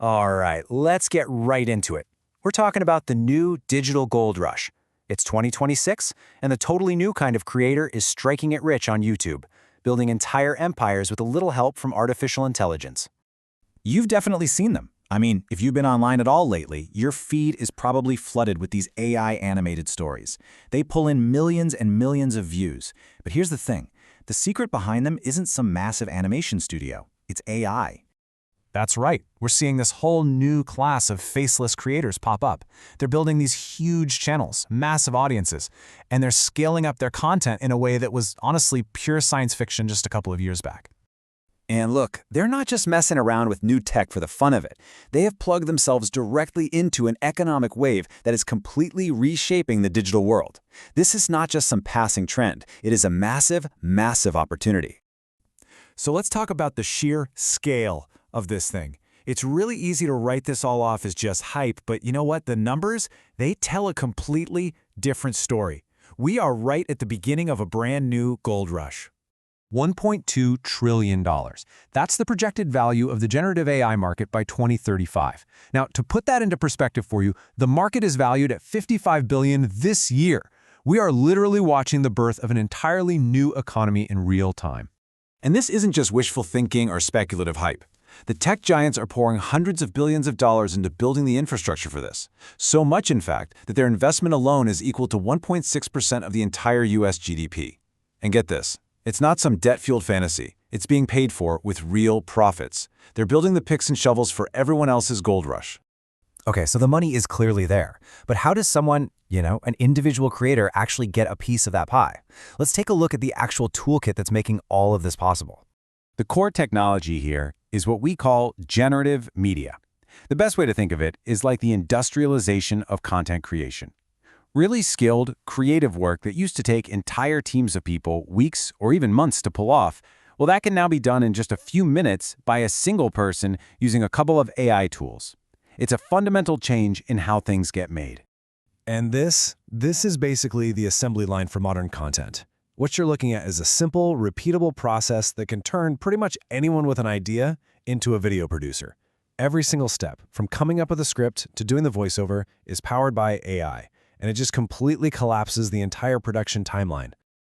All right, let's get right into it. We're talking about the new digital gold rush. It's 2026, and the totally new kind of creator is striking it rich on YouTube, building entire empires with a little help from artificial intelligence. You've definitely seen them. I mean, if you've been online at all lately, your feed is probably flooded with these AI animated stories. They pull in millions and millions of views. But here's the thing. The secret behind them isn't some massive animation studio. It's AI. That's right. We're seeing this whole new class of faceless creators pop up. They're building these huge channels, massive audiences, and they're scaling up their content in a way that was honestly pure science fiction just a couple of years back. And look, they're not just messing around with new tech for the fun of it. They have plugged themselves directly into an economic wave that is completely reshaping the digital world. This is not just some passing trend. It is a massive, massive opportunity. So let's talk about the sheer scale of this thing. It's really easy to write this all off as just hype, but you know what? The numbers, they tell a completely different story. We are right at the beginning of a brand new gold rush. $1.2 trillion. That's the projected value of the generative AI market by 2035. Now, to put that into perspective for you, the market is valued at $55 billion this year. We are literally watching the birth of an entirely new economy in real time. And this isn't just wishful thinking or speculative hype. The tech giants are pouring hundreds of billions of dollars into building the infrastructure for this. So much, in fact, that their investment alone is equal to 1.6% of the entire US GDP. And get this. It's not some debt-fueled fantasy. It's being paid for with real profits. They're building the picks and shovels for everyone else's gold rush. Okay, so the money is clearly there. But how does someone, an individual creator actually get a piece of that pie? Let's take a look at the actual toolkit that's making all of this possible. The core technology here is what we call generative media. The best way to think of it is like the industrialization of content creation. Really skilled, creative work that used to take entire teams of people weeks or even months to pull off, well, that can now be done in just a few minutes by a single person using a couple of AI tools. It's a fundamental change in how things get made. And this is basically the assembly line for modern content. What you're looking at is a simple, repeatable process that can turn pretty much anyone with an idea into a video producer. Every single step, from coming up with a script to doing the voiceover, is powered by AI. And it just completely collapses the entire production timeline.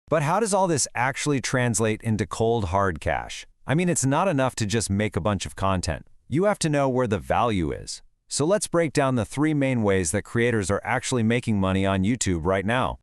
But how does all this actually translate into cold, hard cash? I mean, it's not enough to just make a bunch of content. You have to know where the value is. So let's break down the three main ways that creators are actually making money on YouTube right now.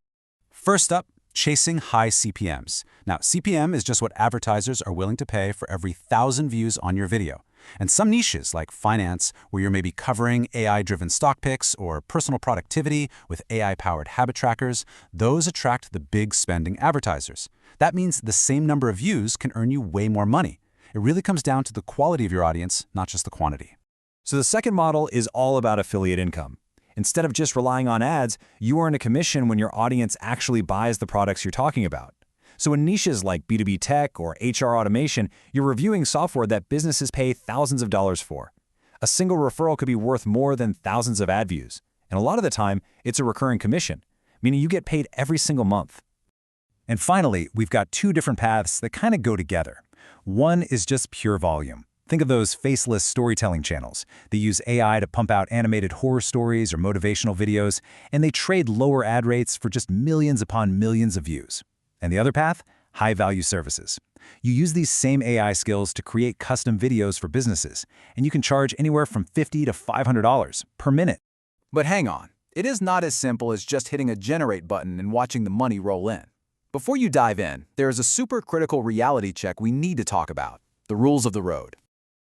First up, chasing high CPMs. Now, CPM is just what advertisers are willing to pay for every 1,000 views on your video. And some niches, like finance, where you're maybe covering AI-driven stock picks, or personal productivity with AI-powered habit trackers, those attract the big spending advertisers. That means the same number of views can earn you way more money. It really comes down to the quality of your audience, not just the quantity. So the second model is all about affiliate income. Instead of just relying on ads, you earn a commission when your audience actually buys the products you're talking about. So in niches like B2B tech or HR automation, you're reviewing software that businesses pay thousands of dollars for. A single referral could be worth more than thousands of ad views. And a lot of the time, it's a recurring commission, meaning you get paid every single month. And finally, we've got two different paths that kind of go together. One is just pure volume. Think of those faceless storytelling channels. They use AI to pump out animated horror stories or motivational videos, and they trade lower ad rates for just millions upon millions of views. And the other path? High-value services. You use these same AI skills to create custom videos for businesses, and you can charge anywhere from $50 to $500 per minute. But hang on, it is not as simple as just hitting a generate button and watching the money roll in. Before you dive in, there is a super critical reality check we need to talk about: the rules of the road.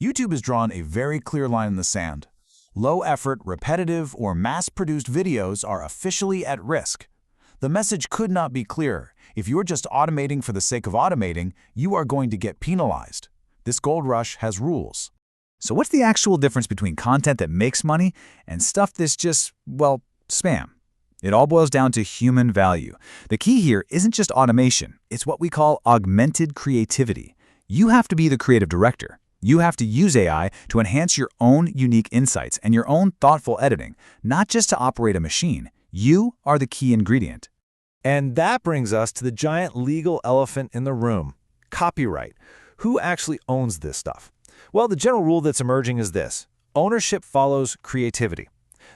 YouTube has drawn a very clear line in the sand. Low-effort, repetitive, or mass-produced videos are officially at risk. The message could not be clearer. If you're just automating for the sake of automating, you are going to get penalized. This gold rush has rules. So what's the actual difference between content that makes money and stuff that's just, well, spam? It all boils down to human value. The key here isn't just automation. It's what we call augmented creativity. You have to be the creative director. You have to use AI to enhance your own unique insights and your own thoughtful editing, not just to operate a machine. You are the key ingredient. And that brings us to the giant legal elephant in the room: copyright. Who actually owns this stuff? Well, the general rule that's emerging is this: ownership follows creativity.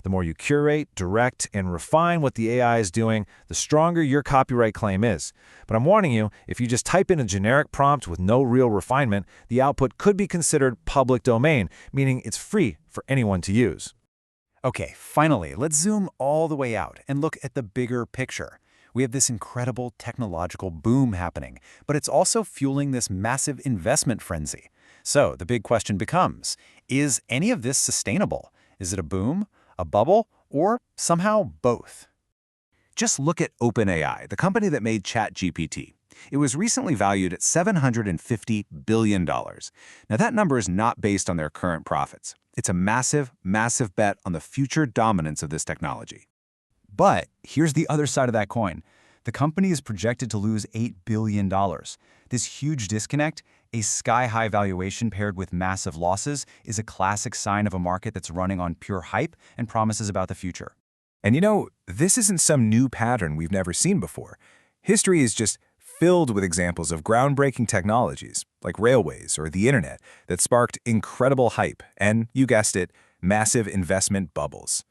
The more you curate, direct, and refine what the AI is doing, the stronger your copyright claim is. But I'm warning you, if you just type in a generic prompt with no real refinement, the output could be considered public domain, meaning it's free for anyone to use. Okay, finally, let's zoom all the way out and look at the bigger picture. We have this incredible technological boom happening, but it's also fueling this massive investment frenzy. So the big question becomes, is any of this sustainable? Is it a boom, a bubble, or somehow both? Just look at OpenAI, the company that made ChatGPT. It was recently valued at $750 billion. Now, that number is not based on their current profits. It's a massive, massive bet on the future dominance of this technology. But here's the other side of that coin. The company is projected to lose $8 billion. This huge disconnect, a sky-high valuation paired with massive losses, is a classic sign of a market that's running on pure hype and promises about the future. And you know, this isn't some new pattern we've never seen before. History is just filled with examples of groundbreaking technologies, like railways or the internet, that sparked incredible hype and, you guessed it, massive investment bubbles.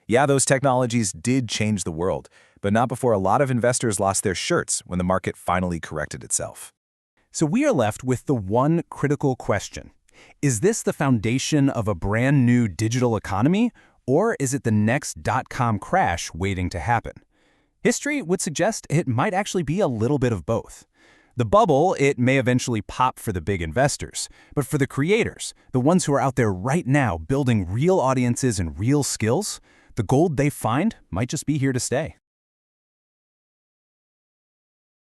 Yeah, those technologies did change the world, but not before a lot of investors lost their shirts when the market finally corrected itself. So we are left with the one critical question. Is this the foundation of a brand new digital economy, or is it the next dot-com crash waiting to happen? History would suggest it might actually be a little bit of both. The bubble, it may eventually pop for the big investors, but for the creators, the ones who are out there right now building real audiences and real skills, the gold they find might just be here to stay.